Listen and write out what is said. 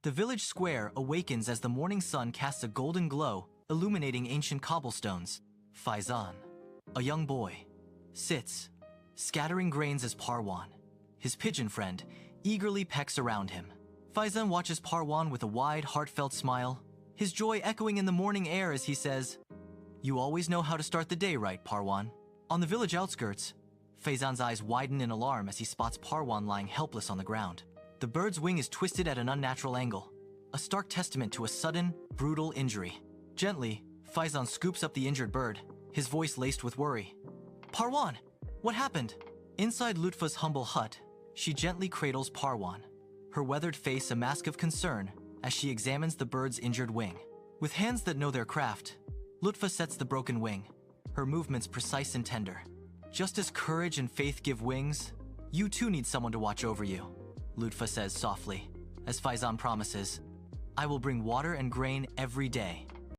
The village square awakens as the morning sun casts a golden glow, illuminating ancient cobblestones. Faizan, a young boy, sits, scattering grains as Parwan, his pigeon friend, eagerly pecks around him. Faizan watches Parwan with a wide, heartfelt smile, his joy echoing in the morning air as he says, "You always know how to start the day right, Parwan." On the village outskirts, Faizan's eyes widen in alarm as he spots Parwan lying helpless on the ground. The bird's wing is twisted at an unnatural angle, a stark testament to a sudden, brutal injury. Gently, Faizan scoops up the injured bird, his voice laced with worry. "Parwan, what happened?" Inside Lutfa's humble hut, she gently cradles Parwan, her weathered face a mask of concern as she examines the bird's injured wing. With hands that know their craft, Lutfa sets the broken wing, her movements precise and tender. "Just as courage and faith give wings, you too need someone to watch over you," Lutfa says softly, as Faizan promises, "I will bring water and grain every day."